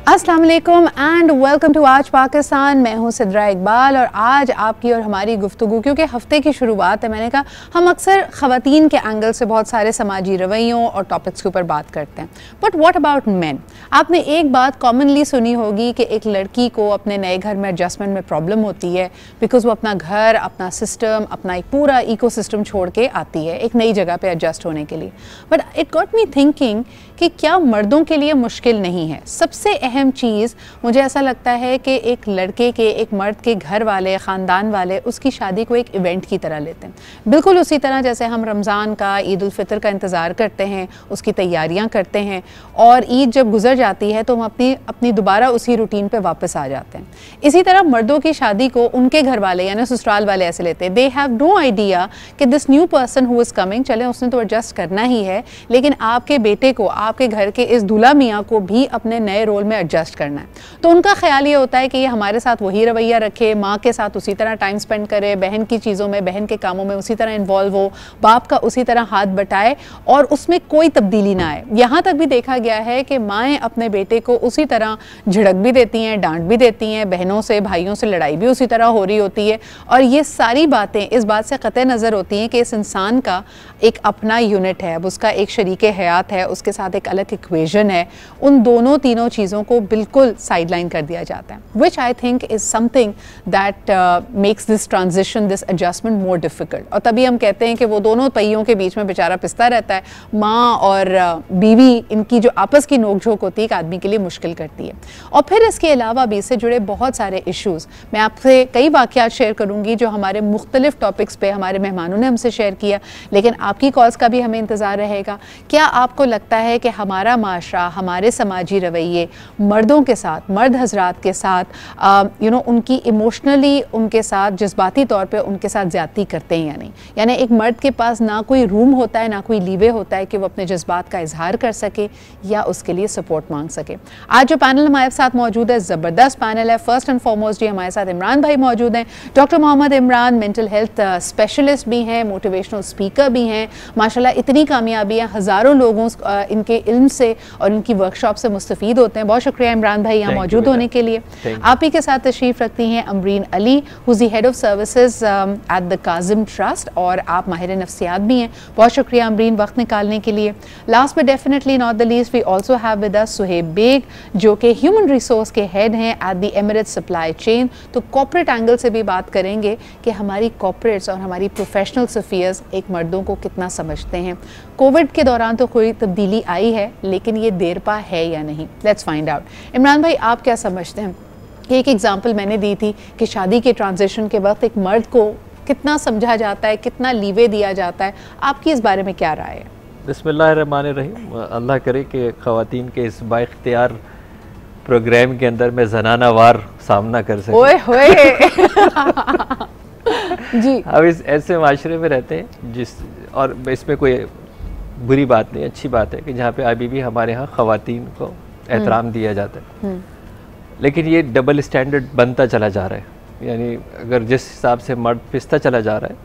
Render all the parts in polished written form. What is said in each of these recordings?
अस्सलाम वालेकुम and welcome to आज पाकिस्तान। मैं हूं सिद्रा इकबाल और आज आपकी और हमारी गुफ्तगू, क्योंकि हफ्ते की शुरुआत है, मैंने कहा हम अक्सर ख़वातीन के एंगल से बहुत सारे समाजी रवैयों और टॉपिक्स के ऊपर बात करते हैं, बट व्हाट अबाउट मेन। आपने एक बात कॉमनली सुनी होगी कि एक लड़की को अपने नए घर में एडजस्टमेंट में प्रॉब्लम होती है बिकॉज वो अपना घर, अपना सिस्टम, अपना एक पूरा इको सिस्टम छोड़ के आती है एक नई जगह पर एडजस्ट होने के लिए। But it got me thinking कि क्या मर्दों के लिए मुश्किल नहीं है? सबसे अहम चीज़ मुझे ऐसा लगता है कि एक लड़के के, एक मर्द के घर वाले, ख़ानदान वाले उसकी शादी को एक इवेंट की तरह लेते हैं, बिल्कुल उसी तरह जैसे हम रमज़ान का, ईद उल फितर का इंतज़ार करते हैं, उसकी तैयारियां करते हैं और ईद जब गुजर जाती है तो हम अपनी दोबारा उसी रूटीन पे वापस आ जाते हैं। इसी तरह मर्दों की शादी को उनके घर वाले यानी ससुराल वाले ऐसे लेते हैं। दे हैव नो आइडिया कि this new person who is coming, चले उसने तो एडजस्ट करना ही है, लेकिन आपके बेटे को, आपके घर के इस दूल्हा मियाँ को भी अपने नए रोल में एडजस्ट करना है। तो उनका ख्याल ये होता है कि ये हमारे साथ वही रवैया रखे, माँ के साथ उसी तरह टाइम स्पेंड करे, बहन की चीज़ों में, बहन के कामों में उसी तरह इन्वॉल्व हो, बाप का उसी तरह हाथ बटाए और उसमें कोई तब्दीली ना आए। यहाँ तक भी देखा गया है कि माएँ अपने बेटे को उसी तरह झिड़क भी देती हैं, डांट भी देती हैं, बहनों से, भाइयों से लड़ाई भी उसी तरह हो रही होती है। और ये सारी बातें इस बात से क़तई नज़र होती हैं कि इस इंसान का एक अपना यूनिट है, अब उसका एक शरीके हयात है, उसके साथ एक अलग इक्वेशन है। उन दोनों तीनों चीज़ों को बिल्कुल साइडलाइन कर दिया जाता है, which I think is something that makes this transition, this adjustment more difficult. और तभी हम कहते हैं कि वो दोनों पहियों के बीच में बेचारा पिसता रहता है। माँ और बीवी, इनकी जो आपस की नोक झोंक होती है एक आदमी के लिए मुश्किल करती है। और फिर इसके अलावा भी इससे जुड़े बहुत सारे इशूज़, मैं आपसे कई वाक़यात शेयर करूँगी जो हमारे मुख्तलिफ टॉपिक्स पे हमारे मेहमानों ने हमसे शेयर किया, लेकिन आपकी कॉल्स का भी हमें इंतज़ार रहेगा। क्या आपको लगता है कि हमारा माशरा, हमारे समाजी रवैये मर्दों के साथ, मर्द हजरात के साथ उनकी इमोशनली, उनके साथ जज्बाती तौर पे उनके साथ ज़्यादती करते हैं या नहीं? यानी एक मर्द के पास ना कोई रूम होता है, ना कोई लीवे होता है कि वो अपने जज्बात का इजहार कर सके या उसके लिए सपोर्ट मांग सके। आज जो पैनल हमारे साथ मौजूद है, ज़बरदस्त पैनल है। फर्स्ट एंड फॉरमोस्ट जी हमारे साथ इमरान भाई मौजूद हैं, doctor Mohammad Imran, mental health specialist भी हैं, मोटिवेशनल स्पीकर भी हैं, माशाल्लाह इतनी कामयाबियाँ, हज़ारों लोगों इनके इल्म से और इनकी वर्कशॉप से मुस्तफ़ीद होते हैं। बहुत शुक्रिया इमरान भाई यहाँ मौजूद होने के लिए। आप ही के साथ तशरीफ़ रखती हैं Amreen Ali, who is the head of services at the Kazim trust, और आप माहिर नफ्सियात भी हैं। बहुत शुक्रिया अमरीन वक्त निकालने के लिए। Last but definitely not the least, we also have with us Suhaib Baig, जो कि ह्यूमन रिसोर्स के हेड हैं at the Emirates supply chain. तो कॉर्पोरेट एंगल से भी बात करेंगे कि हमारी कॉर्पोरेट्स और हमारी प्रोफेशनल सफ़ियर्स एक मर्दों को कितना समझते हैं। कोविड के दौरान तो कोई तब्दीली आई है, लेकिन ये देर पा है या नहीं, लेट्स फाइंड आउट। इमरान भाई, आप क्या समझते हैं? एक एग्जांपल मैंने दी थी कि शादी के ट्रांजिशन के वक्त एक मर्द को कितना समझा जाता है, कितना लीवे दिया जाता है, आपकी इस बारे में क्या राय है? बिस्मिल्लाहिर्रहमानिर्रहीम। अल्लाह करे कि ख़वातीन के इस बाइख्तियार प्रोग्राम के अंदर मैं ज़नाना वार सामना कर सकूं। ओए होए जी, अब इस ऐसे माशरे में रहते हैं जिस, और इसमें कोई बुरी बात नहीं, अच्छी बात है कि जहाँ पे अभी भी हमारे यहाँ ख़वातीन को एहतराम दिया जाता है, लेकिन ये डबल स्टैंडर्ड बनता चला जा रहा है। यानी अगर जिस हिसाब से मर्द पिसता चला जा रहा है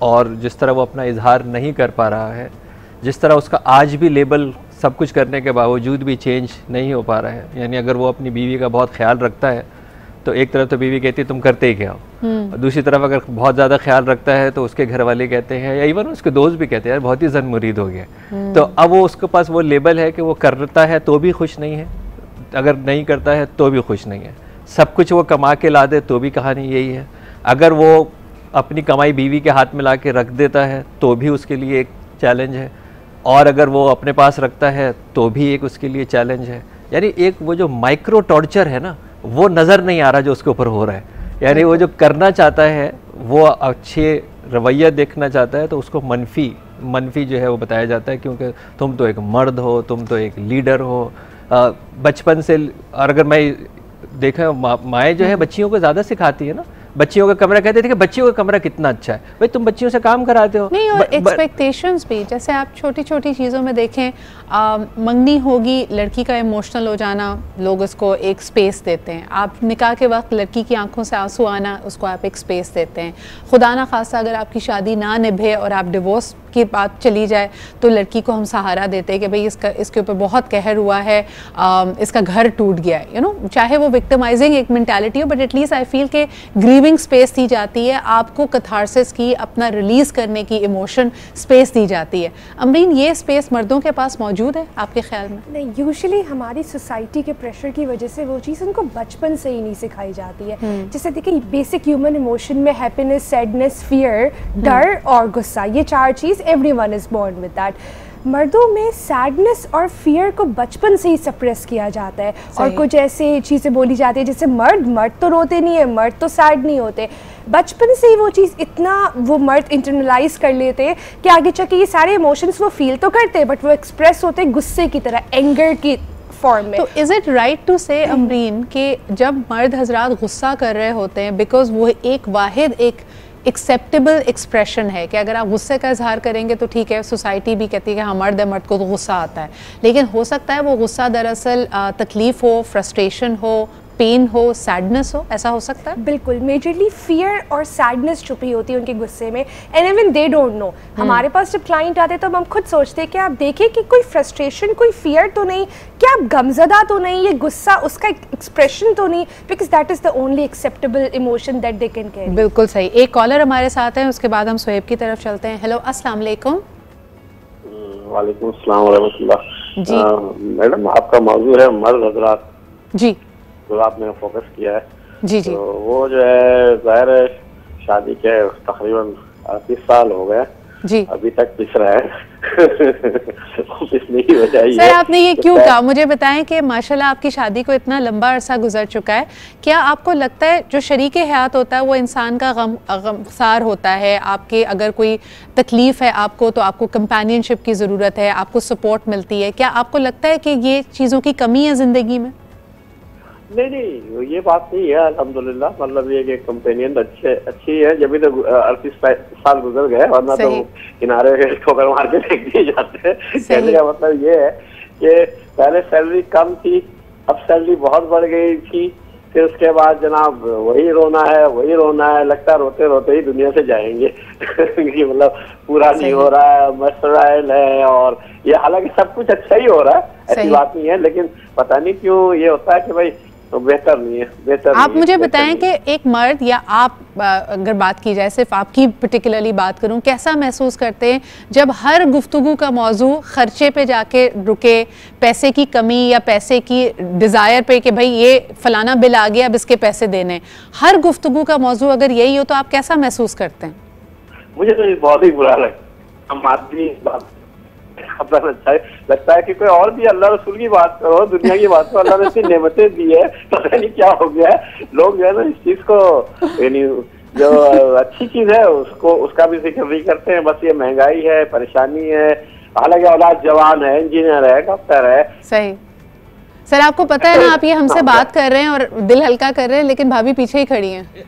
और जिस तरह वो अपना इजहार नहीं कर पा रहा है, जिस तरह उसका आज भी लेबल सब कुछ करने के बावजूद भी चेंज नहीं हो पा रहा है। यानी अगर वो अपनी बीवी का बहुत ख्याल रखता है तो एक तरफ तो बीवी कहती है तुम करते ही क्या हो, और दूसरी तरफ अगर बहुत ज़्यादा ख्याल रखता है तो उसके घर वाले कहते हैं, या इवन उसके दोस्त भी कहते हैं यार बहुत ही जन मुरीद हो गया। तो अब वो उसके पास वो लेबल है कि वो करता है तो भी खुश नहीं है, अगर नहीं करता है तो भी खुश नहीं है, सब कुछ वो कमा के ला दे तो भी कहानी यही है, अगर वो अपनी कमाई बीवी के हाथ में ला के रख देता है तो भी उसके लिए एक चैलेंज है, और अगर वो अपने पास रखता है तो भी एक उसके लिए चैलेंज है। यानी एक वो जो माइक्रो टॉर्चर है ना, वो नज़र नहीं आ रहा जो उसके ऊपर हो रहा है। यानी वो जो करना चाहता है, वो अच्छे रवैया देखना चाहता है, तो उसको मनफी जो है वो बताया जाता है, क्योंकि तुम तो एक मर्द हो, तुम तो एक लीडर हो। बचपन से, और अगर मैं देखा माएँ जो है बच्चियों को ज़्यादा सिखाती है ना, बच्चियों का कमरा, कहते थे कि बच्चियों का कमरा कितना अच्छा है, भाई तुम बच्चियों से काम कराते हो। नहीं, और एक्सपेक्टेशंस भी, जैसे आप छोटी छोटी चीज़ों में देखें, मंगनी होगी, लड़की का इमोशनल हो जाना, लोग उसको एक स्पेस देते हैं। आप निकाह के वक्त लड़की की आंखों से आंसू आना, उसको आप एक स्पेस देते हैं। खुदा ना खास्ता अगर आपकी शादी ना निभे और आप डिवोर्स की बात चली जाए तो लड़की को हम सहारा देते हैं कि भाई इसके ऊपर बहुत कहर हुआ है, इसका घर टूट गया है, चाहे वो विक्टिमाइजिंग एक मेंटालिटी हो, बट एटलीस्ट आई फील के ग्रीविंग स्पेस दी जाती है, आपको कथारसिस की, अपना रिलीज करने की इमोशन स्पेस दी जाती है। अमरीन, ये स्पेस मर्दों के पास मौजूद है आपके ख्याल में? नहीं, यूजुअली हमारी सोसाइटी के प्रेशर की वजह से वो चीज़ उनको बचपन से ही नहीं सिखाई जाती है। जैसे देखिए, बेसिक ह्यूमन इमोशन में हैप्पीनेस, सैडनेस, फियर, डर और गुस्सा, ये 4 चीज़ everyone is born with that. मर्दों में सैडनेस और फियर को बचपन से ही सप्रेस किया जाता है और कुछ ऐसे चीज़ें बोली जाती है जैसे मर्द तो रोते नहीं है, मर्द तो सैड नहीं होते। बचपन से ही वो चीज़ इतना वो मर्द इंटरनलाइज कर लेते हैं कि आगे चल के ये सारे इमोशंस वो फील तो करते हैं बट वो एक्सप्रेस होते हैं गुस्से की तरह, एंगर की फॉर्म में। तो इज़ इट राइट टू से अमरीन कि जब मर्द हजरात गुस्सा कर रहे होते हैं, बिकॉज वो एक वाहिद एक एक्सेप्टेबल एक्सप्रेशन है कि अगर आप गुस्से का इजहार करेंगे तो ठीक है, सोसाइटी भी कहती है कि हाँ मर्द है, मर्द को तो गुस्सा आता है, लेकिन हो सकता है वो गुस्सा दरअसल तकलीफ हो, फ्रस्ट्रेशन हो, पेन हो, सैडनेस हो, ऐसा हो सकता है? बिल्कुल, मेजरली फियर और सैडनेस छुपी होती है उनके गुस्से में, and even they don't know. हमारे पास जब क्लाइंट आते हैं तो हम खुद सोचते हैं कि आप देखें कि कोई फ्रस्ट्रेशन, कोई फियर तो नहीं, क्या आप गमजदा तो नहीं, ये गुस्सा उसका एक्सप्रेशन तो नहीं, because that is the only acceptable emotion that they can carry. बिल्कुल सही। एक कॉलर हमारे साथ है, उसके बाद हम सोहेब की तरफ चलते हैं। हेलो, अस्सलाम वालेकुम। वालेकुम अस्सलाम व रहमतुल्लाह। जी मैडम, आपका मौजू है मर्द हजरात जी, जो आपने फोकस किया है। जी जी, तो वो जो है ज़ाहिर है शादी के तकरीबन 30 साल हो गए जी, अभी तक पिस रहा है। पिसने की वजह सर आपने ये क्यों कहा, मुझे बताएं कि माशाल्लाह आपकी शादी को इतना लंबा अरसा गुजर चुका है, क्या आपको लगता है जो शरीके हयात होता है वो इंसान का गमसार होता है? आपके अगर कोई तकलीफ है आपको तो आपको कंपेनियनशिप की ज़रूरत है, आपको सपोर्ट मिलती है, क्या आपको लगता है कि ये चीज़ों की कमी है ज़िंदगी में? नहीं, ये बात नहीं है अल्हम्दुलिल्लाह। मतलब ये कि कंपेनियन अच्छी है, जब भी तो 38 साल गुजर गए, वरना तो किनारे ठोकर मार के फेंक दिए जाते हैं। कहने का मतलब ये है कि पहले सैलरी कम थी, अब सैलरी बहुत बढ़ गई थी, फिर उसके बाद जनाब वही रोना है, लगता है रोते रोते ही दुनिया से जाएंगे। मतलब पूरा नहीं हो रहा है, मसराइल है, और ये हालांकि सब कुछ अच्छा ही हो रहा है, ऐसी बात नहीं है, लेकिन पता नहीं क्यों ये होता है कि भाई तो बेहतर नहीं है। आप मुझे बताएं कि एक मर्द या आप अगर बात की जाए, सिर्फ आपकी पर्टिकुलरली बात करूं, कैसा महसूस करते हैं जब हर गुफ्तगू का मौजू खर्चे पे जाके रुके, पैसे की कमी या पैसे की डिज़ायर पे कि भाई ये फलाना बिल आ गया अब इसके पैसे देने, हर गुफ्तगू का मौजू अगर यही हो तो आप कैसा महसूस करते हैं? मुझे तो बहुत ही बुरा लगता है। हम आदमी अपना अच्छा लगता है कि कोई और भी अल्लाह रसूल की बात करो, दुनिया की बात करो, अल्लाह ने इतनी नेमतें दी है, पता नहीं क्या हो गया है। लोग जो है ना इस चीज को, यानी जो अच्छी चीज है उसको, उसका भी जिक्र नहीं करते हैं। बस ये महंगाई है, परेशानी है, हालांकि औलाद जवान है, इंजीनियर है, डॉक्टर है। सही सर, आपको पता है ना, आप ये हमसे बात कर रहे हैं और दिल हल्का कर रहे हैं, लेकिन भाभी पीछे ही खड़ी हैं।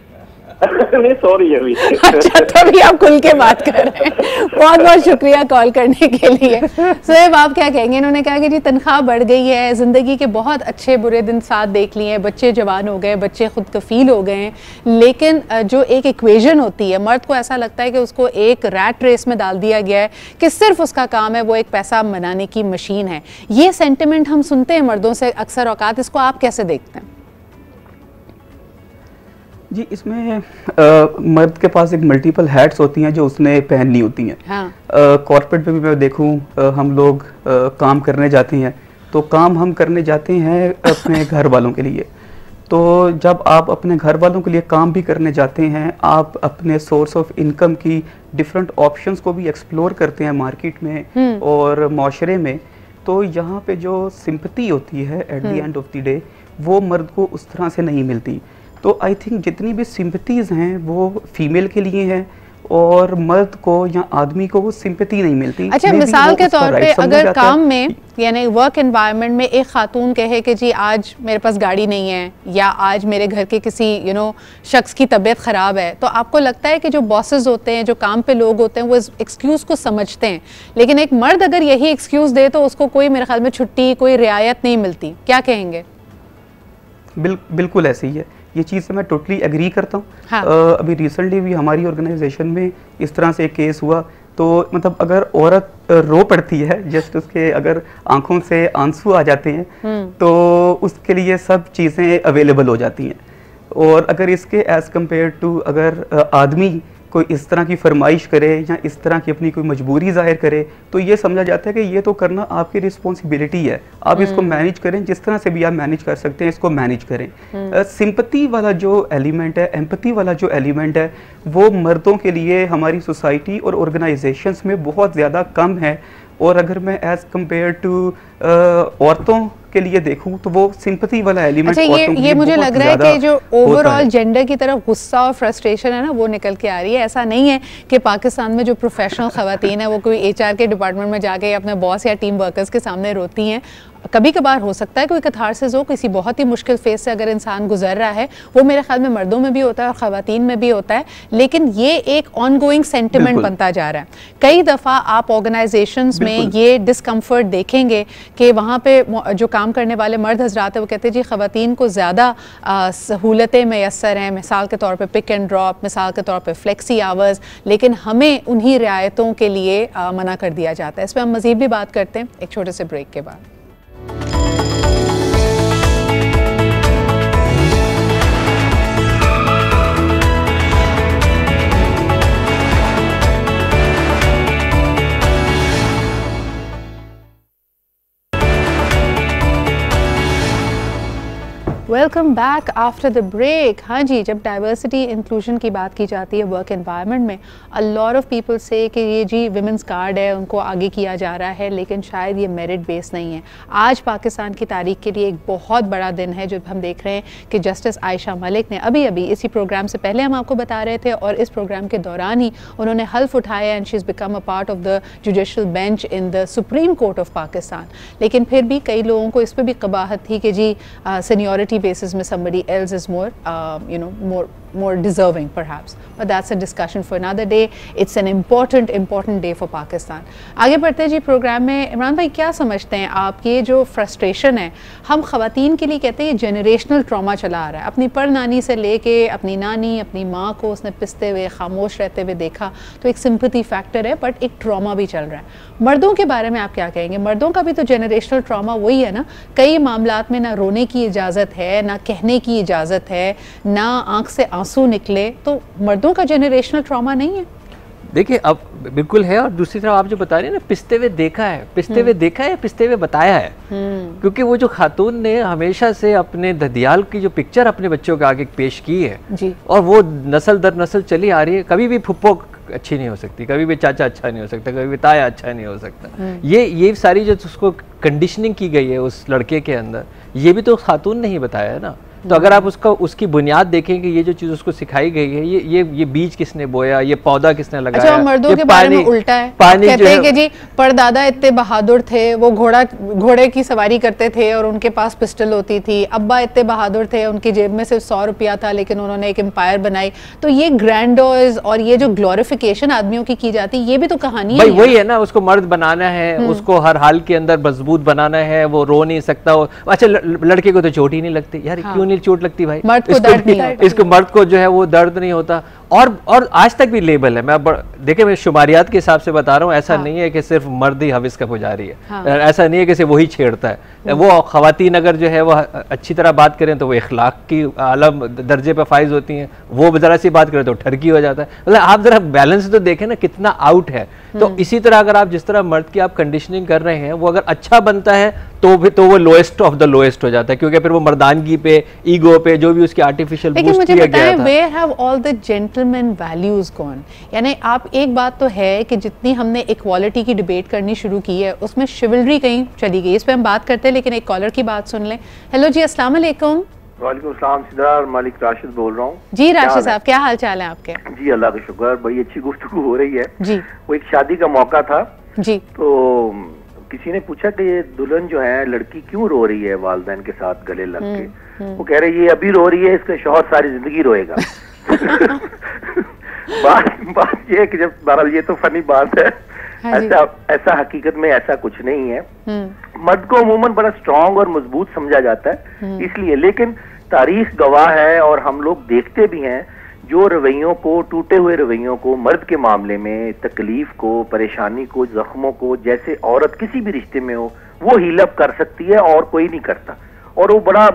नहीं, सॉरी अभी। अच्छा, तभी आप खुल के बात कर रहे हैं। बहुत बहुत शुक्रिया कॉल करने के लिए। सोहेब, आप क्या कहेंगे? इन्होंने कहा कि जी तनख्वाह बढ़ गई है, ज़िंदगी के बहुत अच्छे बुरे दिन साथ देख लिए हैं, बच्चे जवान हो गए, बच्चे खुद कफील हो गए हैं, लेकिन जो एक इक्वेशन होती है, मर्द को ऐसा लगता है कि उसको एक रैट रेस में डाल दिया गया है कि सिर्फ उसका काम है वो एक पैसा बनाने की मशीन है। ये सेंटिमेंट हम सुनते हैं मर्दों से अक्सर औकात, इसको आप कैसे देखते हैं? जी, इसमें मर्द के पास एक मल्टीपल हैट्स होती हैं जो उसने पहननी होती हैं। हाँ। कॉर्पोरेट में भी मैं देखूं, हम लोग काम करने जाते हैं तो काम हम करने जाते हैं अपने घर वालों के लिए। तो जब आप अपने घर वालों के लिए काम भी करने जाते हैं, आप अपने सोर्स ऑफ इनकम की डिफरेंट ऑप्शंस को भी एक्सप्लोर करते हैं मार्केट में और माशरे में। तो यहाँ पे जो सिंपैथी होती है at the end of the day, वो मर्द को उस तरह से नहीं मिलती। तो आई थिंक जितनी भी सिंपैथीज़ हैं वो फीमेल के लिए हैं और मर्द को या आदमी को वो सिंपैथी नहीं मिलती। अच्छा, मिसाल के तौर पे अगर काम में यानी वर्क एनवायरनमेंट में एक खातून कहे कि जी आज मेरे पास गाड़ी नहीं है या आज मेरे घर के किसी शख्स की तबीयत ख़राब है, तो आपको लगता है कि जो बॉसेस होते हैं, जो काम पे लोग होते हैं, वो इस एक्सक्यूज़ को समझते हैं, लेकिन एक मर्द अगर यही एक्सक्यूज़ दे तो उसको कोई मेरे ख्याल में छुट्टी, कोई रियायत नहीं मिलती। क्या कहेंगे? बिल्कुल ऐसे ही है, ये चीज़ से मैं टोटली एग्री करता हूँ। हाँ। अभी रिसेंटली भी हमारी ऑर्गेनाइजेशन में इस तरह से एक केस हुआ, तो मतलब अगर औरत रो पड़ती है, जस्ट उसके अगर आंखों से आंसू आ जाते हैं तो उसके लिए सब चीज़ें अवेलेबल हो जाती हैं। और अगर इसके एज़ कम्पेयर टू अगर आदमी कोई इस तरह की फरमाइश करे या इस तरह की अपनी कोई मजबूरी जाहिर करे, तो ये समझा जाता है कि ये तो करना आपकी रिस्पॉन्सिबिलिटी है, आप इसको मैनेज करें, जिस तरह से भी आप मैनेज कर सकते हैं इसको मैनेज करें। सिंपैथी वाला जो एलिमेंट है, एम्पैथी वाला जो एलिमेंट है, वो मर्दों के लिए हमारी सोसाइटी और ऑर्गेनाइजेशंस में बहुत ज़्यादा कम है। और अगर मैं एज़ कम्पेयर टू औरतों के लिए देखूं तो वो सिंपैथी वाला एलिमेंट ये मुझे लग रहा है कि जो ओवरऑल जेंडर की तरफ गुस्सा और फ्रस्ट्रेशन है ना, वो निकल के आ रही है। ऐसा नहीं है कि पाकिस्तान में जो प्रोफेशनल खवातीन है वो कोई एचआर के डिपार्टमेंट में जाके अपने बॉस या टीम वर्कर्स के सामने रोती हैं। कभी कभार हो सकता है कोई कथारसिस हो, किसी बहुत ही मुश्किल फेज से अगर इंसान गुजर रहा है, वो मेरे ख्याल में मर्दों में भी होता है और खवातीन में भी होता है, लेकिन ये एक ऑनगोइंग सेंटिमेंट बनता जा रहा है। कई दफ़ा आप ऑर्गेनाइजेशंस में ये डिस्कम्फर्ट देखेंगे कि वहाँ पे जो काम करने वाले मर्द हजरात है वो कहते हैं जी खवातीन को ज़्यादा सहूलतें मैसर हैं, मिसाल के तौर पर पिक एंड ड्रॉप, मिसाल के तौर पर फ्लेक्सी आवर्स, लेकिन हमें उन्हीं रियायतों के लिए मना कर दिया जाता है। इस पर हम मज़ीद भी बात करते हैं एक छोटे से ब्रेक के बाद। Welcome back after the break. हाँ जी, जब डाइवर्सिटी इंक्लूजन की बात की जाती है वर्क एनवायरनमेंट में, अ लॉट ऑफ पीपल से कि ये जी विमेंस कार्ड है, उनको आगे किया जा रहा है, लेकिन शायद ये मेरिट बेस नहीं है। आज पाकिस्तान की तारीख के लिए एक बहुत बड़ा दिन है जब हम देख रहे हैं कि जस्टिस आयशा मलिक ने अभी इसी प्रोग्राम से पहले हम आपको बता रहे थे और इस प्रोग्राम के दौरान ही उन्होंने हल्फ उठाया and she is become a part of the judicial bench in the supreme court of Pakistan. लेकिन फिर भी कई लोगों को इस पर भी कबाहत थी कि जी सीनियरिटी basis में somebody else is more deserving perhaps, but that's a discussion for another day. It's an important day for Pakistan. आगे बढ़ते हैं जी प्रोग्राम में। इमरान भाई, क्या समझते हैं आप ये जो फ्रस्ट्रेशन है, हम खवातीन के लिए कहते हैं जनरेशनल ट्रॉमा चला आ रहा है। अपनी पर नानी से लेके अपनी नानी, अपनी माँ को उसने पिसते हुए, खामोश रहते हुए देखा, तो एक सिंपैथी फैक्टर है, बट एक ट्रॉमा भी चल रहा है। मर्दों के बारे में आप क्या कहेंगे? मर्दों का भी तो जनरेशनल ट्रॉमा वही है ना, कई मामलात में ना रोने की इजाज़त है, ना कहने की इजाज़त है, ना आंख से आंसू निकले, तो मर्दों का जनरेशनल ट्रॉमा नहीं है? देखिए, अब बिल्कुल है। और दूसरी तरफ आप जो बता रहे हैं ना, पिसते हुए देखा है, पिसते हुए देखा है या पिसते हुए बताया है, क्योंकि वो जो खातून ने हमेशा से अपने ददियाल की जो पिक्चर अपने बच्चों के आगे पेश की है जी, और वो नस्ल दर नस्ल चली आ रही है। कभी भी फुप्पो अच्छी नहीं हो सकती, कभी भी चाचा अच्छा नहीं हो सकता, कभी भी ताया अच्छा नहीं हो सकता। ये सारी जो उसको कंडीशनिंग की गई है उस लड़के के अंदर, ये भी तो खातून ने ही बताया है ना। तो अगर आप उसकी बुनियाद देखें कि ये जो चीज़ उसको सिखाई गई है, ये बीज किसने बोया, ये पौधा किसने लगाया। अच्छा, मर्दों के बारे में उल्टा है, पानी कहते हैं कि जी परदादा इतने बहादुर थे, वो घोड़े की सवारी करते थे और उनके पास पिस्टल होती थी। अब्बा इतने बहादुर थे, उनकी जेब में सिर्फ 100 रुपया था, लेकिन उन्होंने एक एम्पायर बनाई। तो ये ग्रैंडोज और ये जो ग्लोरिफिकेशन आदमियों की जाती है, ये भी तो कहानी है। वही है ना, उसको मर्द बनाना है, उसको हर हाल के अंदर मजबूत बनाना है, वो रो नहीं सकता। अच्छा, लड़के को तो चोट ही नहीं लगती यार, क्यों नहीं चोट लगती भाई? मर्द को दर्द नहीं होता। इसको मर्द को जो है वो दर्द नहीं होता। और आज तक भी लेबल है। देखिए, मैं शुमारियात के हिसाब से बता रहा हूँ, ऐसा नहीं है कि सिर्फ मर्द ही हविस का पुजारी है, ऐसा नहीं है कि सिर्फ वही छेड़ता है। वो खवातीन अगर जो है वो अच्छी तरह बात करें तो वो इखलाक की आलम दर्जे पर फाइज होती हैं, वो ज़रा सी बात करें तो ठरकी हो जाता है। मतलब आप ज़रा बैलेंस तो देखें ना कितना आउट है। तो इसी तरह अगर आप जिस तरह मर्द की आप कंडीशनिंग कर रहे हैं, वो अगर अच्छा बनता है तो वो लोएस्ट ऑफ द लोएस्ट हो जाता है, क्योंकि फिर वो मर्दानगी पे, ईगो पे, जो भी उसकी आर्टिफिशियल बूस्ट किया गया था। Where have all the gentleman values gone? यानी आप एक बात तो है कि जितनी हमने इक्वालिटी की डिबेट करनी शुरू की है, उसमें शिवलरी कहीं चली गई। इस पे हम बात करते हैं, लेकिन एक कॉलर की बात सुन लें। हेलो जी, अस्सलाम वालेकुम। वालेकुम सलाम, सिद्धार्थ मालिक राशिद बोल रहा हूँ। जी राशिद साहब, क्या हाल चाल है आपके? जी अल्लाह का शुक्र, बड़ी अच्छी गुफ्तगू हो रही है। जी, वो एक शादी का मौका था जी, तो किसी ने पूछा कि ये दुल्हन जो है लड़की क्यों रो रही है वालिदैन के साथ गले लग के, वो कह रहे ये अभी रो रही है, इसका शौहर सारी जिंदगी रोएगा। बात ये है कि जब बहरहाल ये तो फनी बात है, ऐसा हकीकत में ऐसा कुछ नहीं है। मर्द को अमूमन बड़ा स्ट्रांग और मजबूत समझा जाता है इसलिए, लेकिन तारीख गवाह है और हम लोग देखते भी हैं जो रवैयों को, टूटे हुए रवैयों को, मर्द के मामले में तकलीफ को, परेशानी को, जख्मों को, जैसे औरत किसी भी रिश्ते में हो वो हीलअप कर सकती है और कोई नहीं करता, और वो बड़ा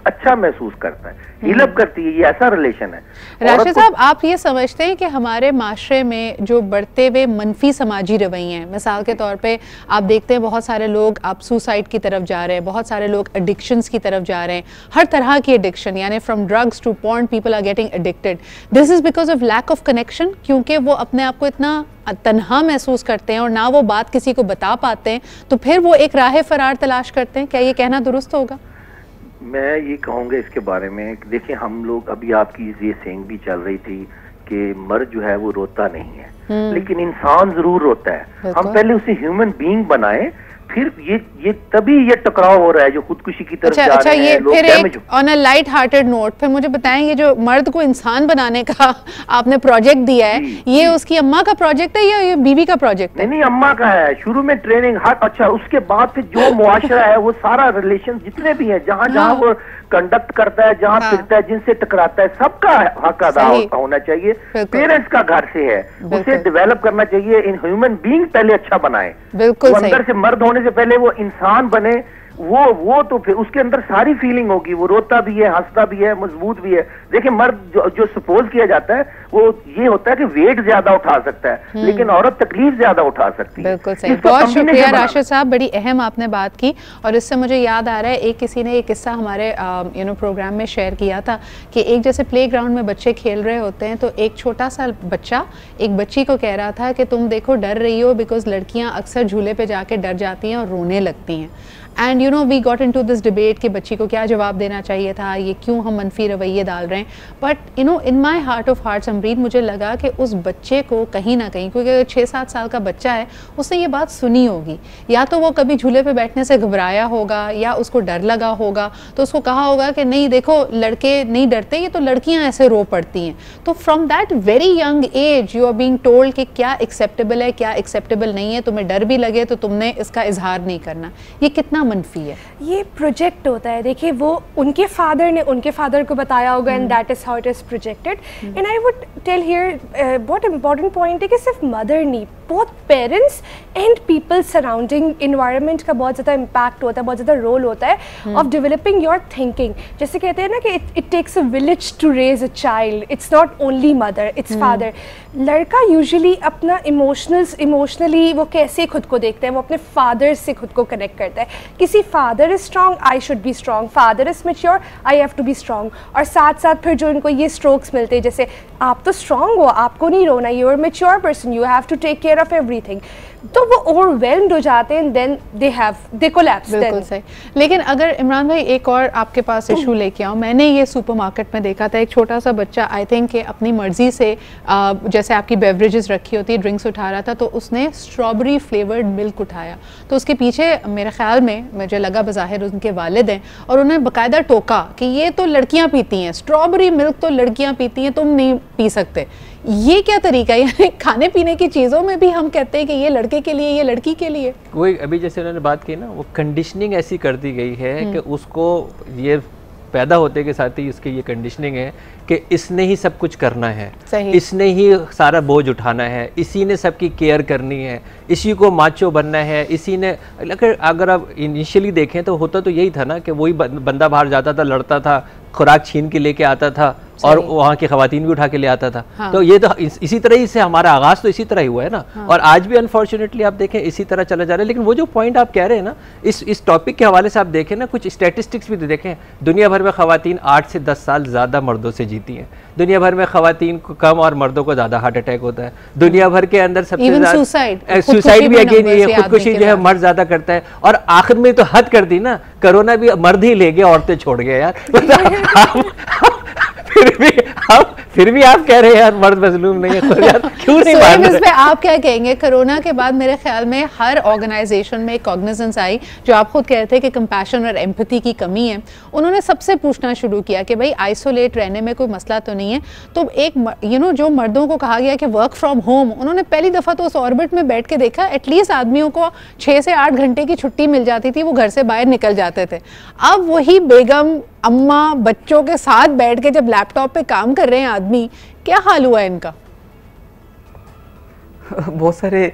अच्छा महसूस करता है, हीलअप करती है। ये ऐसा रिलेशन है। राशिद साहब, आप ये समझते हैं कि हमारे माशरे में जो बढ़ते हुए मनफी समाजी रवैये हैं, मिसाल के तौर पे आप देखते हैं बहुत सारे लोग आप सुसाइड की तरफ जा रहे हैं, बहुत सारे लोग एडिक्शंस की तरफ जा रहे हैं, हर तरह की एडिक्शन, यानी from drugs to porn, people are getting addicted. This is because of lack of connection, क्योंकि वो अपने आप को इतना तन्हा महसूस करते हैं और ना वो बात किसी को बता पाते हैं, तो फिर वो एक राह फरार तलाश करते हैं। क्या ये कहना दुरुस्त होगा? मैं ये कहूँगा इसके बारे में, देखिए हम लोग, अभी आपकी ये सेइंग भी चल रही थी कि मर्द जो है वो रोता नहीं है, लेकिन इंसान जरूर रोता है। हम पहले उसे ह्यूमन बीइंग बनाए, फिर ये तभी ये टकराव हो रहा है जो खुदकुशी की तरफ जा रहे हैं। ये फिर एक on a light hearted note, फिर मुझे बताएं, ये जो मर्द को इंसान बनाने का आपने प्रोजेक्ट दिया है, ये उसकी अम्मा का प्रोजेक्ट है या ये बीवी का प्रोजेक्ट है? नहीं, अम्मा का है। शुरू में ट्रेनिंग अच्छा, उसके बाद फिर जो मुआशरा है वो सारा रिलेशन जितने भी है, जहाँ वो कंडक्ट करता है, जहाँ फिरता है, जिनसे टकराता है, सबका हक अदा होना चाहिए। पेरेंट्स का घर से है, उसे डेवलप करना चाहिए। इन ह्यूमन बीइंग पहले अच्छा बनाए, बिल्कुल अंदर से मर्द होने से पहले वो इंसान बने, वो तो फिर उसके अंदर सारी फीलिंग होगी, वो रोता भी है, हंसता भी है, मजबूत भी है। देखिए मर्द जो सपोज किया जाता है वो ये होता है कि वेट ज्यादा उठा सकता है, लेकिन औरत तकलीफ ज्यादा उठा सकती है। बिल्कुल सही, बहुत शुक्रिया राशिद साहब, बड़ी अहम आपने बात की। और इससे मुझे याद आ रहा है, एक किसी ने एक किस्सा हमारे प्रोग्राम में शेयर किया था कि एक जैसे प्ले ग्राउंड में बच्चे खेल रहे होते हैं, तो एक छोटा सा बच्चा एक बच्ची को कह रहा था कि तुम देखो डर रही हो, बिकॉज लड़कियां अक्सर झूले पे जाके डर जाती हैं और रोने लगती हैं। And you know we got into this debate कि बच्ची को क्या जवाब देना चाहिए था, ये क्यों हम मनफी रवैये डाल रहे हैं। But you know in my heart of hearts Amrit, मुझे लगा कि उस बच्चे को कहीं ना कहीं, क्योंकि 6-7 साल का बच्चा है, उसने ये बात सुनी होगी, या तो वो कभी झूले पे बैठने से घबराया होगा या उसको डर लगा होगा, तो उसको कहा होगा कि नहीं देखो लड़के नहीं डरते, ये तो लड़कियां ऐसे रो पड़ती हैं। तो from that very young age you are being told कि क्या एक्सेप्टेबल है, क्या एक्सेप्टेबल नहीं है, तुम्हें डर भी लगे तो तुमने इसका इजहार नहीं करना। ये कितना मनफी है? ये प्रोजेक्ट होता है। देखिए वो उनके फादर ने उनके फादर को बताया होगा, and that is how it is projected. And I would tell here बहुत इंपॉर्टेंट पॉइंट है कि सिर्फ मदर नहीं, both parents and people surrounding environment का बहुत ज़्यादा इम्पैक्ट होता है, बहुत ज़्यादा रोल होता है ऑफ डेवलपिंग योर थिंकिंग। जैसे कहते हैं ना कि it takes a village to raise a child, it's not only mother, it's father. लड़का यूजुअली अपना इमोशनली वो कैसे खुद को देखता है, वो अपने फादर से खुद को कनेक्ट करता है। किसी father is strong, I should be strong, father is mature, I have to be strong. और साथ साथ फिर जो इनको ये स्ट्रोक्स मिलते हैं, जैसे आप तो स्ट्रॉन्ग हो, आपको नहीं रोना, you are mature person, you have to take care of everything, तो वो ओवरवेल्म्ड हो जाते हैं, देन दे कोलैप्स। बिल्कुल सही। लेकिन अगर इमरान भाई एक और आपके पास इशू लेके आऊँ, मैंने ये सुपरमार्केट में देखा था, एक छोटा सा बच्चा आई थिंक कि अपनी मर्जी से जैसे आपकी बेवरेजेस रखी होती है, ड्रिंक्स उठा रहा था, तो उसने स्ट्रॉबेरी फ्लेवर्ड मिल्क उठाया। तो उसके पीछे मेरे ख्याल में मुझे लगा बज़ाहिर उनके वालिद हैं, और उन्होंने बाकायदा टोका कि ये तो लड़कियां पीती हैं, स्ट्रॉबेरी मिल्क तो लड़कियां पीती हैं, तुम नहीं पी सकते। ये क्या तरीका है? यानी खाने पीने की चीज़ों में भी हम कहते हैं कि ये लड़के के लिए, ये लड़की के लिए। वही अभी जैसे उन्होंने बात की ना, वो कंडीशनिंग ऐसी कर दी गई है कि उसको ये पैदा होते के साथ ही उसकी ये कंडीशनिंग है कि इसने ही सब कुछ करना है, इसने ही सारा बोझ उठाना है, इसी ने सबकी केयर करनी है, इसी को माचो बनना है, इसी ने। अगर आप इनिशियली देखें तो होता तो यही था ना कि वही बंदा बाहर जाता था, लड़ता था, खुराक छीन के लेके आता था और वहाँ की खवातीन भी उठा के ले आता था। हाँ। तो ये तो इसी तरह ही से हमारा आगाज़ तो इसी तरह ही हुआ है ना। हाँ। और आज भी अनफॉर्चुनेटली आप देखें इसी तरह चला जा रहा है। लेकिन वो जो पॉइंट आप कह रहे हैं ना, इस टॉपिक के हवाले से आप देखें ना, कुछ स्टैटिस्टिक्स भी देखें, दुनिया भर में खवातीन 8 से 10 साल ज़्यादा मर्दों से जीती हैं। दुनिया भर में खवातीन को कम और मर्दों को ज़्यादा हार्ट अटैक होता है। दुनिया भर के अंदर सबसे ज़्यादा सुसाइड भी अगेन, ये खुदकुशी जो है मर्द ज़्यादा करता है। और आखिर में तो हद कर दी ना, कोरोना भी मर्द ही ले गए, औरतें छोड़ गए यार। फिर भी आप कह रहे हैं यार मर्द मजलूम नहीं है, तो यार क्यों नहीं मान रहे? इस पे आप क्या कहेंगे? कोरोना के बाद मेरे ख्याल में हर ऑर्गेनाइजेशन में एक कॉग्निजेंस आई, जो आप खुद कह रहे थे कि कंपैशन और एम्पैथी की कमी है। उन्होंने सबसे पूछना शुरू किया कि भाई आइसोलेट रहने में कोई मसला तो नहीं है। तो एक जो मर्दों को कहा गया कि वर्क फ्रॉम होम, उन्होंने पहली दफ़ा तो उस ऑर्बिट में बैठ के देखा, एटलीस्ट आदमियों को 6 से 8 घंटे की छुट्टी मिल जाती थी, वो घर से बाहर निकल जाते थे। अब वही बेगम, अम्मा, बच्चों के साथ बैठ के जब लैपटॉप पे काम कर रहे हैं आदमी, क्या हाल हुआ इनका? बहुत सारे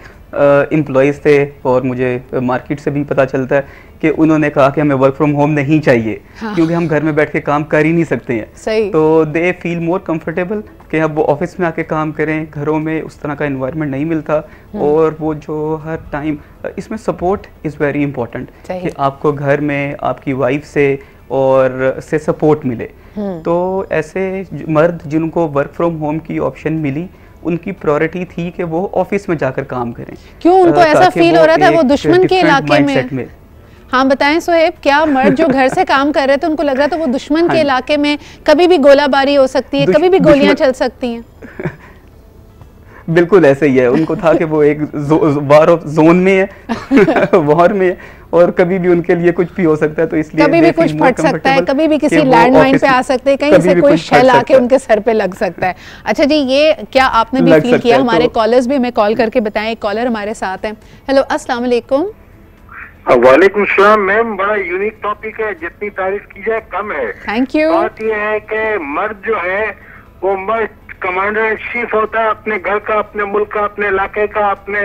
एम्प्लॉयज़ थे और मुझे मार्केट से भी पता चलता है कि उन्होंने कहा कि हमें वर्क फ्रॉम होम नहीं चाहिए, हाँ। क्योंकि हम घर में बैठ के काम कर ही नहीं सकते हैं। सही। तो दे फील मोर कंफर्टेबल कि अब वो ऑफिस में आके काम करें, घरों में उस तरह का एनवायरनमेंट नहीं मिलता। और वो जो हर टाइम इसमें सपोर्ट इज़ वेरी इंपॉर्टेंट कि आपको घर में आपकी वाइफ से और से सपोर्ट मिले। तो ऐसे मर्द जिनको वर्क फ्रॉम होम की ऑप्शन मिली, उनकी प्रायोरिटी थी कि वो ऑफिस में जाकर काम करें। क्यों उनको ऐसा फील हो रहा था वो दुश्मन के इलाके में? हाँ बताएं सोहेब, क्या मर्द जो घर से काम कर रहे थे उनको लग रहा था वो दुश्मन के इलाके में, कभी भी गोलाबारी हो सकती है, कभी भी गोलियां चल सकती हैं? बिल्कुल ऐसे ही है। उनको था कि वो एक वार ऑफ जोन में है, वॉर में है, और कभी भी उनके लिए कुछ भी हो सकता है। तो इसलिए कभी भी कुछ फट सकता है, कभी भी किसी लैंडमाइन पे आ सकते हैं, कहीं से कोई शेल आके उनके सर पे लग सकता है। अच्छा जी, ये क्या आपने भी फील किया? हमारे कॉलर्स भी हमें कॉल करके बताएं। एक कॉलर हमारे साथ हैं। हेलो, अस्सलाम वालेकुम। वालेकुम सलाम मैम, बड़ा यूनिक टॉपिक है, जितनी तारीफ की जाए कम है। Thank you. बात यह है कि मर्द जो है वो मर्द कमांडर इन चीफ होता है अपने घर का, अपने मुल्क का, अपने इलाके का, अपने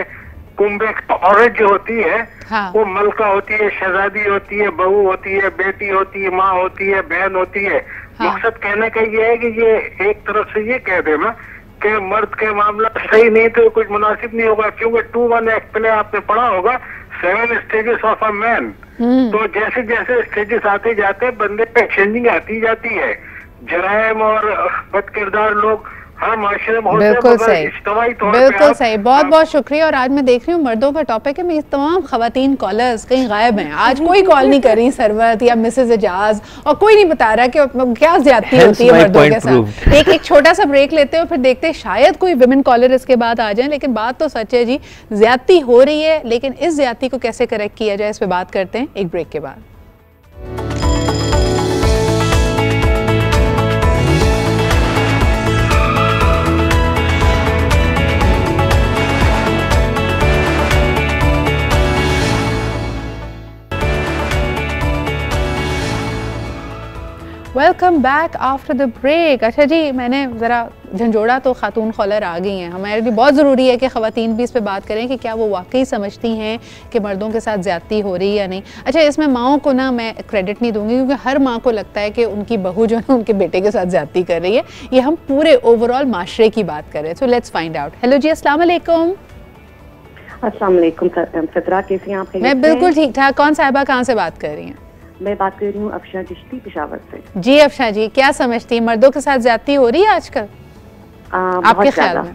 कुंबे का। औरत जो होती है हाँ। वो मलका होती है, शहजादी होती है, बहू होती है, बेटी होती है, माँ होती है, बहन होती है। हाँ। मकसद कहने का ये है कि ये एक तरफ से ये कह देना कि मर्द के मामला सही नहीं तो कुछ मुनासिब नहीं होगा, क्योंकि 2-1 एक्ट पहले आपने पढ़ा होगा 7 स्टेजेस ऑफ अ मैन। तो जैसे जैसे स्टेजेस आते जाते बंदे पे चेंजिंग आती जाती है। जराइम और बदकिरदार लोग हर माशरे में होते हैं। बिल्कुल सही, बिल्कुल सही। बहुत बहुत शुक्रिया। और आज मैं देख रही हूँ मर्दों का टॉपिक है, मेरी तमाम खवातीन कॉलर्स कहीं गायब हैं। आज कोई कॉल नहीं कर रही सरवत या मिसेज एजाज, और कोई नहीं बता रहा कि क्या ज्यादती होती है मर्दों के साथ। एक छोटा सा ब्रेक लेते हैं, फिर देखते हैं शायद कोई विमेन कॉलर इसके बाद आ जाए। लेकिन बात तो सच है जी, ज्यादती हो रही है, लेकिन इस ज्यादती को कैसे करेक्ट किया जाए, इस पर बात करते हैं एक ब्रेक के बाद। Welcome back after the break. अच्छा जी, मैंने ज़रा झंझोड़ा तो खातून कॉलर आ गई हैं। हमारे लिए बहुत ज़रूरी है कि ख़वातीन भी इस पे बात करें कि क्या वो वाकई समझती हैं कि मर्दों के साथ ज़्यादती हो रही है या नहीं। अच्छा, इसमें माओं को ना मैं क्रेडिट नहीं दूंगी, क्योंकि हर माँ को लगता है कि उनकी बहू जो है उनके बेटे के साथ ज़्यादती कर रही है। ये हम पूरे ओवरऑल माशरे की बात कर रहे हैं। So let's find out. Hello जी, अस्सलाम वालेकुम। अस्सलाम वालेकुम फित्रा, कैसी हैं आप? मैं बिल्कुल ठीक ठाक। कौन साहिबा, कहाँ से बात कर रही हैं? मैं बात कर रही हूँ अफशा चिश्ती, पेशावर से। जी अफशा जी, क्या समझती हैं, मर्दों के साथ ज्यादती हो रही है आजकल आपके ख्याल में?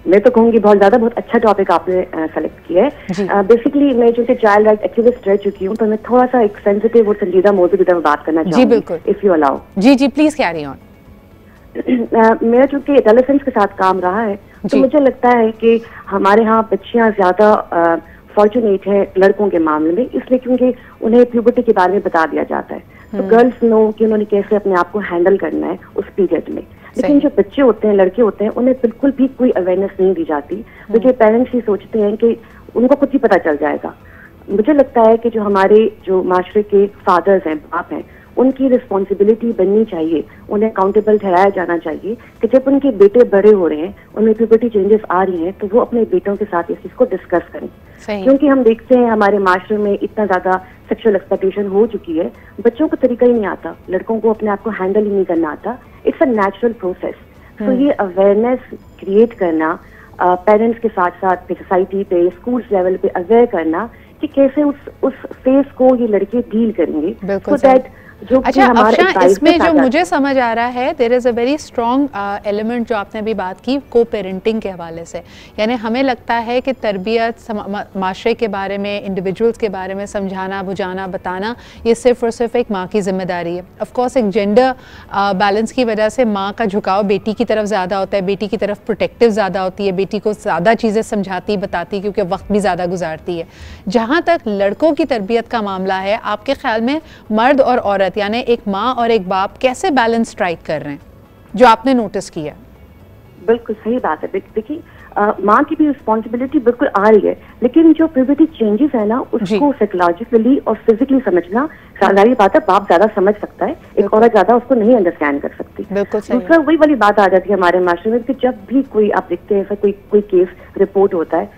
मैं तो कहूँगी बहुत ज्यादा। बहुत अच्छा टॉपिक आपने सेलेक्ट किया है। बेसिकली मैं चूंकि चाइल्ड राइट एक्टिविस्ट रह चुकी हूँ, तो मैं थोड़ा सा एक सेंसिटिव और संजीदा मौजूद की तरफ बात करना चाहूँगी। जी बिल्कुल, इफ यू अलाउ। जी जी प्लीज कैरी ऑन। मेरा चूंकि एडोलेसेंस के साथ काम रहा है, तो मुझे लगता है कि हमारे यहाँ बच्चियाँ ज्यादा फॉर्चुनेट है लड़कों के मामले में, इसलिए क्योंकि उन्हें प्यूबर्टी के बारे में बता दिया जाता है। तो गर्ल्स नो कि उन्होंने कैसे अपने आप को हैंडल करना है उस पीरियड में। लेकिन जो बच्चे होते हैं, लड़के होते हैं, उन्हें बिल्कुल भी कोई अवेयरनेस नहीं दी जाती, क्योंकि पेरेंट्स ही सोचते हैं कि उनको खुद ही पता चल जाएगा। मुझे लगता है कि जो हमारे जो माशरे के फादर्स हैं, बाप हैं, उनकी रिस्पॉन्सिबिलिटी बननी चाहिए, उन्हें अकाउंटेबल ठहराया जाना चाहिए कि जब उनके बेटे बड़े हो रहे हैं, उनमें प्यूबर्टी चेंजेस आ रही हैं, तो वो अपने बेटों के साथ इस चीज को डिस्कस करें। क्योंकि हम देखते हैं हमारे माशरे में इतना ज्यादा सेक्सुअल एक्सप्लॉयटेशन हो चुकी है, बच्चों को तरीका ही नहीं आता, लड़कों को अपने आप को हैंडल ही नहीं करना आता। It's a natural process. तो ये अवेयरनेस क्रिएट करना, पेरेंट्स के साथ साथ सोसाइटी पे, स्कूल लेवल पे अवेयर करना कि कैसे उस फेस को ये लड़के डील करेंगे, सो दैट अच्छा अफशा, इसमें जो मुझे समझ आ रहा है there is a very strong element जो आपने अभी बात की को पेरेंटिंग के हवाले से, यानी हमें लगता है कि तरबियत माशरे के बारे में, इंडिविजुअल्स के बारे में समझाना बुझाना बताना ये सिर्फ और सिर्फ एक माँ की जिम्मेदारी है। ऑफ कोर्स एक जेंडर बैलेंस की वजह से माँ का झुकाव बेटी की तरफ ज़्यादा होता है, बेटी की तरफ प्रोटेक्टिव ज़्यादा होती है, बेटी को ज़्यादा चीज़ें समझाती बताती क्योंकि वक्त भी ज़्यादा गुजारती है। जहाँ तक लड़कों की तरबियत का मामला है, आपके ख्याल में मर्द और औरत यानी एक माँ और एक बाप कैसे बैलेंस स्ट्राइक कर रहे हैं, जो आपने नोटिस किया? बिल्कुल सही बात है। देखिए माँ की भी रिस्पॉन्सिबिलिटी बिल्कुल आ रही है, लेकिन जो प्यूबर्टी चेंजेस है ना उसको साइकोलॉजिकली और फिजिकली समझना साधारण बात है, बाप ज्यादा समझ सकता है, एक औरत ज्यादा उसको नहीं अंडरस्टैंड कर सकती। दूसरा वही वाली बात आ जाती है हमारे माशरे में कि जब भी कोई आप देखते हैं कोई केस रिपोर्ट होता है,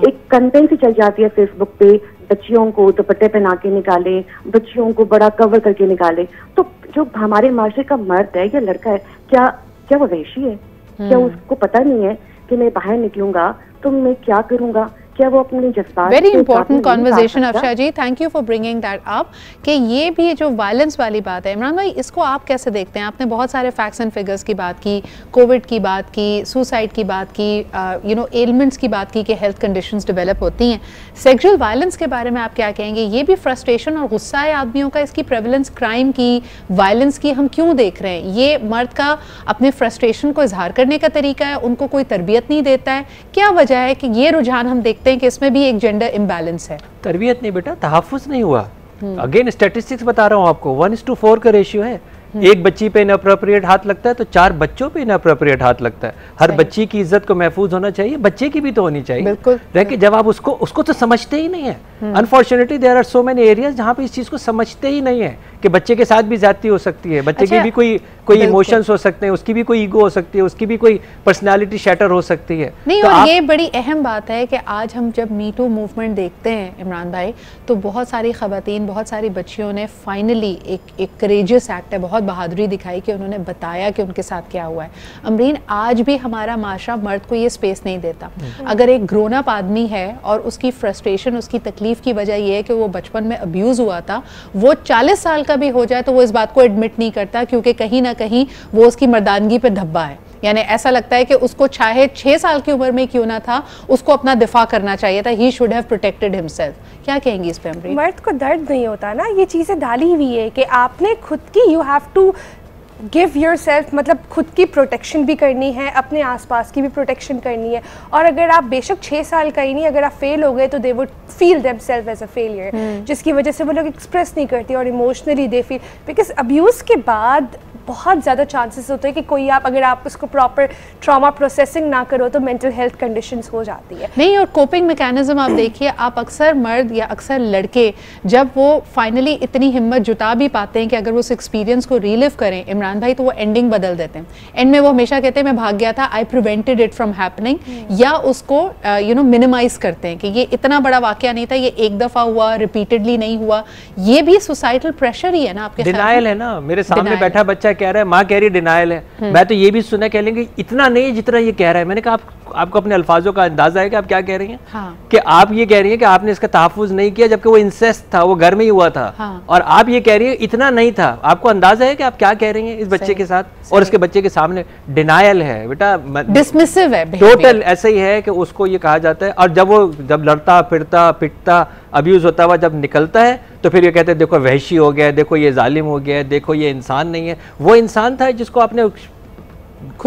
एक कंटेंट चल जाती है फेसबुक पे, बच्चियों को दुपट्टे पहना के निकाले, बच्चियों को बड़ा कवर करके निकाले। तो जो हमारे माशरे का मर्द है या लड़का है, क्या वो वैशी है? क्या उसको पता नहीं है कि मैं बाहर निकलूंगा तो मैं क्या करूंगा? क्या वो अपने जज्बात? Very important conversation Afsha ji, thank you for bringing that up कि ये भी जो वायलेंस वाली बात है, इमरान भाई इसको आप कैसे देखते हैं? आपने बहुत सारे फैक्ट्स एंड फिगर्स की बात की, कोविड की बात की, सुसाइड की बात की, एलिमेंट्स की बात की कि हेल्थ कंडीशंस डेवलप होती हैं। सेक्सुअल वायलेंस के बारे में आप क्या कहेंगे? ये भी फ्रस्ट्रेशन और गुस्सा है आदमियों का, इसकी प्रेवलेंस क्राइम की, वायलेंस की हम क्यों देख रहे हैं? ये मर्द का अपने फ्रस्ट्रेशन को इजहार करने का तरीका है, उनको कोई तरबियत नहीं देता है? क्या वजह है कि ये रुझान हम देखते हैं कि इसमें भी एक जेंडर इम्बैलेंस है? तरबियत नहीं बेटा, तहफ्फुज़ नहीं हुआ। अगेन स्टैटिस्टिक्स बता रहा हूँ आपको, 1:4 का रेशियो है। एक बच्ची पे इनअप्रोप्रिएट हाथ लगता है तो 4 बच्चों पे इनअप्रोप्रिएट हाथ लगता है। हर बच्ची की इज्जत को महफूज होना चाहिए, बच्चे की भी तो होनी चाहिए। बिल्कुल। जब आप उसको तो समझते ही नहीं है। Unfortunately there are so many areas जहाँ पे इस चीज को समझते ही नहीं है कि बच्चे के साथ भी ज्यादती हो सकती है, बच्चे के भी कोई इमोशंस हो सकते हैं, उसकी भी कोई ईगो हो सकती है, उसकी भी कोई पर्सनालिटी शैटर हो सकती है। नहीं, और ये बड़ी अहम बात है कि आज हम जब मी टू मूवमेंट देखते हैं इमरान भाई, तो बहुत सारी खवातीन, बहुत सारी बच्चियों ने फाइनली एक करेजियस एक्ट है, बहुत बहादुरी दिखाई कि उन्होंने बताया कि उनके साथ क्या हुआ है। अमरीन, आज भी हमारा माशरा मर्द को ये स्पेस नहीं देता। अगर एक ग्रोन अप आदमी है और उसकी फ्रस्ट्रेशन, उसकी तकलीफ की वजह यह है कि वो बचपन में अब्यूज़ हुआ था, वो 40 साल का भी हो जाए तो वो इस बात को एडमिट नहीं करता, क्योंकि कहीं ना कहीं वो उसकी मर्दानगी पे धब्बा है। यानी ऐसा लगता है कि उसको चाहे 6 साल की उम्र में क्यों ना था, उसको अपना दिफा करना चाहिए था। He should have protected himself. क्या कहेंगी इस पे अमरीन? मर्द को दर्द नहीं होता ना, ये चीज़ें डाली हुई है कि आपने खुद की, you have to give yourself, मतलब खुद की प्रोटेक्शन भी करनी है, अपने आसपास की भी प्रोटेक्शन करनी है। और अगर आप बेशक 6 साल का ही नहीं, अगर आप फेल हो गए तो they would feel themselves as a failure, जिसकी वजह से वो लोग एक्सप्रेस नहीं करती और emotionally they feel, because abuse के बाद बहुत ज़्यादा चांसेस होते हैं कि कोई अगर आप उसको प्रॉपर ट्रॉमा प्रोसेसिंग ना करो तो मेंटल हेल्थ कंडीशंस हो जाती है। नहीं, और कोपिंग मैकेनिज्म आप देखिए, आप अक्सर मर्द या अक्सर लड़के जब वो फाइनली इतनी हिम्मत जुटा भी पाते हैं कि अगर वो उस एक्सपीरियंस को रीलिव करें इमरान भाई, तो वो एंडिंग बदल देते हैं। एंड में वो हमेशा कहते हैं मैं भाग गया था, आई प्रिवेंटेड इट फ्रॉम हैपनिंग, या उसको मिनिमाइज करते हैं कि ये इतना बड़ा वाकया नहीं था, ये एक दफ़ा हुआ, रिपीटेडली नहीं हुआ। ये भी सोसाइटल प्रेशर ही है ना आपके? डिनायल है ना। मेरे सामने बैठा बच्चा कह रहा है, माँ कह रही डिनायल है। मैं तो ये भी सुना, कह लेंगे इतना नहीं जितना ये कह रहा है। मैंने कहा आपको अपने अल्फाजों का अंदाजा है कि आप क्या कह रही हैं? हाँ। कि आप ये कह रही हैं कि आपने इसका तहफ़्फ़ुज़ नहीं किया, जबकि वो इंसेस्ट था, वो घर में ही हुआ था। हाँ। और आप ये कह रही हैं इतना नहीं था। आपको अंदाजा है कि आप क्या कह रही हैं इस बच्चे के साथ? और इसके बच्चे के सामने डिनायल है बेटा, डिसमिसिव है, टोटल ऐसे ही है कि उसको ये कहा जाता है। और जब लड़ता फिरता पिटता अब्यूज होता हुआ जब निकलता है तो फिर ये कहते हैं देखो वहशी हो गया, देखो ये जालिम हो गया, देखो ये इंसान नहीं है। वो इंसान था जिसको आपने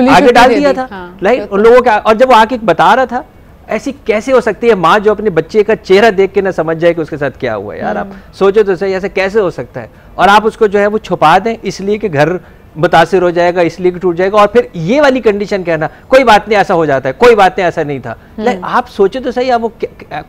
आगे डाल दिया था। लाइक उन लोगों का। और जब वो आके बता रहा था, ऐसी कैसे हो सकती है माँ जो अपने बच्चे का चेहरा देख के ना समझ जाए कि उसके साथ क्या हुआ है? यार आप सोचो तो सही, ऐसे कैसे हो सकता है? और आप उसको जो है वो छुपा दें इसलिए कि घर मुतासिर हो जाएगा, इसलिए कि टूट जाएगा। और फिर ये वाली कंडीशन कहना कोई बात नहीं ऐसा हो जाता है, कोई बात नहीं ऐसा नहीं था। आप सोचे तो सही, आप वो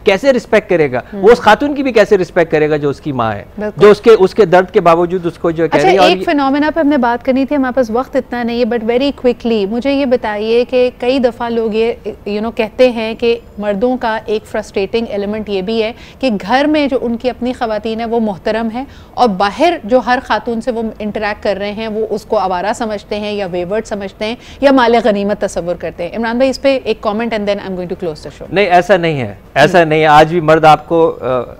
कैसे रिस्पेक्ट करेगा? वो उस खातून की भी कैसे रिस्पेक्ट करेगा जो उसकी माँ है, जो उसके दर्द के बावजूद उसको जो कह रही है। एक फिनोमेना पे हमने बात करनी थी, हमारे पास वक्त इतना नहीं है, बट वेरी क्विकली मुझे ये बताइए कि कई दफ़ा लोग ये कहते हैं कि मर्दों का एक फ्रस्ट्रेटिंग एलिमेंट ये भी है कि घर में जो उनकी अपनी ख़वातीन है वो मोहतरम है, और बाहर जो हर खातून से वो इंटरेक्ट कर रहे हैं वो उसको आवारा समझते हैं या वेवर्ड समझते हैं या माले गनीमत तस्वुर करते हैं। इमरान भाई इस पे एक comment and then I am going to close the show. नहीं, ऐसा नहीं है, ऐसा नहीं है। आज भी मर्द आपको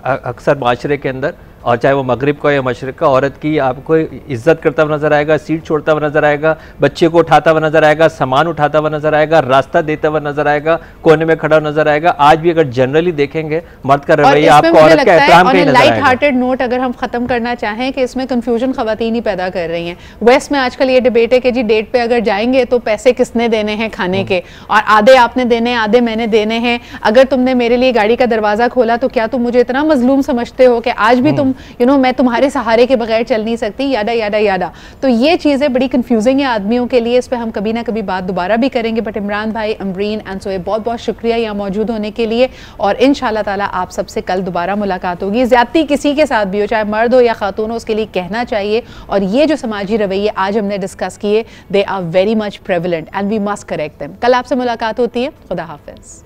अक्सर माशरे के अंदर और चाहे वो मगरिब का या मशरिक का, औरत की आपको इज्जत करता हुआ नजर आएगा, सीट छोड़ता हुआ नजर आएगा, बच्चे को उठाता हुआ नजर आएगा, सामान उठाता हुआ नजर आएगा, रास्ता देता हुआ नजर आएगा, कोने में खड़ा नजर आएगा। आज भी अगर जनरली देखेंगे मर्द का रवैया आपको औरत का एहतराम का ही नजर आएगा। लाइट हार्टेड नोट अगर हम खत्म करना चाहें कि इसमें कंफ्यूजन खवातीन ही पैदा कर रही हैं। वेस्ट में आजकल ये डिबेट है कि जी डेट पे अगर जाएंगे तो पैसे किसने देने हैं खाने के, और आधे आपने देने हैं आधे मैंने देने हैं, अगर तुमने मेरे लिए गाड़ी का दरवाजा खोला तो क्या तुम मुझे इतना मजलूम समझते हो कि आज भी तुम मैं तुम्हारे सहारे के बगैर चल नहीं सकती, यादा यादा यादा। तो ये चीजें बड़ी कंफ्यूजिंग है आदमियों के लिए, इस पर हम कभी ना कभी बात दोबारा भी करेंगे। बट इमरान भाई, अमरीन एंड सोहेब, बहुत बहुत शुक्रिया यहाँ मौजूद होने के लिए, और इंशाल्लाह ताला आप सबसे कल दोबारा मुलाकात होगी। ज्यादती किसी के साथ भी हो, चाहे मर्द हो या खातून हो, उसके लिए कहना चाहिए। और ये जो समाजी रवैये आज हमने डिस्कस किए, they are very much prevalent and we must correct them. कल आपसे मुलाकात होती है। खुदा हाफिज।